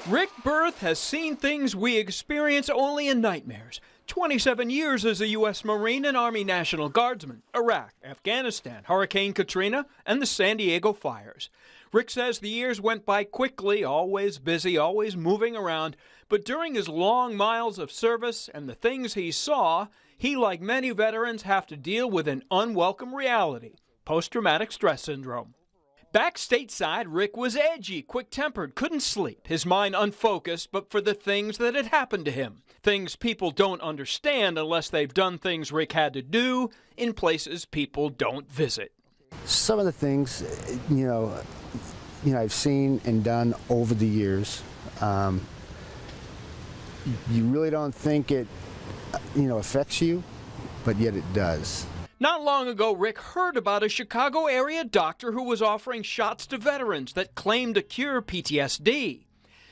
Rick Berth has seen things we experience only in nightmares. 27 years as a U.S. Marine and Army National Guardsman, Iraq, Afghanistan, Hurricane Katrina, and the San Diego fires. Rick says the years went by quickly, always busy, always moving around. But during his long miles of service and the things he saw, he, like many veterans, have to deal with an unwelcome reality: post-traumatic stress syndrome. Back stateside, Rick was edgy, quick-tempered, couldn't sleep, his mind unfocused but for the things that had happened to him. Things people don't understand unless they've done things Rick had to do in places people don't visit. Some of the things, I've seen and done over the years, you really don't think it, affects you, but yet it does. Not long ago, Rick heard about a Chicago area doctor who was offering shots to veterans that claimed to cure PTSD.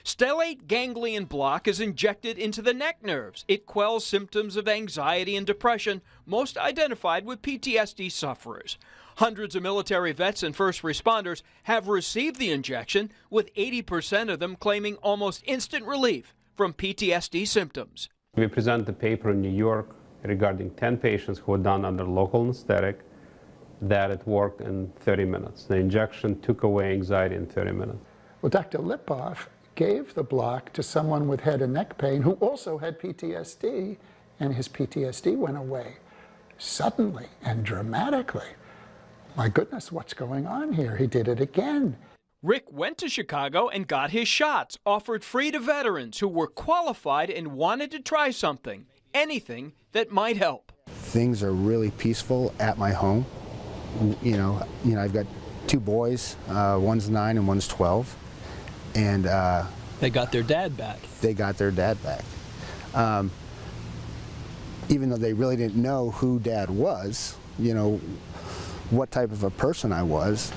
Stellate ganglion block is injected into the neck nerves. It quells symptoms of anxiety and depression, most identified with PTSD sufferers. Hundreds of military vets and first responders have received the injection, with 80% of them claiming almost instant relief from PTSD symptoms. We present the paper in New York regarding 10 patients who were done under local anesthetic, that it worked in 30 minutes. The injection took away anxiety in 30 minutes. Well, Dr. Lipoff gave the block to someone with head and neck pain who also had PTSD, and his PTSD went away suddenly and dramatically. My goodness, what's going on here? He did it again. Rick went to Chicago and got his shots, offered free to veterans who were qualified and wanted to try something, anything that might help. Things are really peaceful at my home. I've got two boys, one's 9 and one's 12, and they got their dad back. Even though they really didn't know who Dad was, what type of a person I was,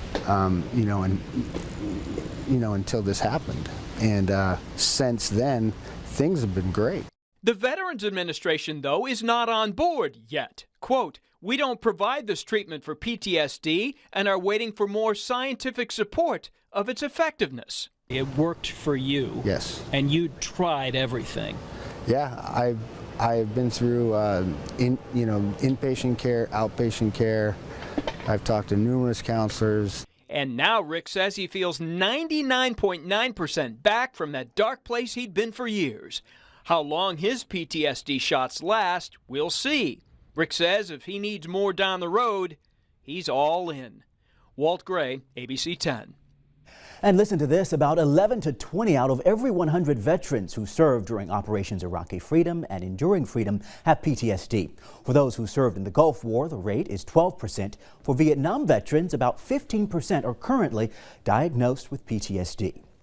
until this happened. And since then, things have been great. The Veterans Administration, though, is not on board yet. Quote, "We don't provide this treatment for PTSD and are waiting for more scientific support of its effectiveness." It worked for you. Yes. And you tried everything. Yeah, I've been through inpatient care, outpatient care. I've talked to numerous counselors. And now Rick says he feels 99.9% back from that dark place he'd been for years. How long his PTSD shots last, we'll see. Rick says if he needs more down the road, he's all in. Walt Gray, ABC 10. And listen to this, about 11 to 20 out of every 100 veterans who served during Operations Iraqi Freedom and Enduring Freedom have PTSD. For those who served in the Gulf War, the rate is 12%. For Vietnam veterans, about 15% are currently diagnosed with PTSD.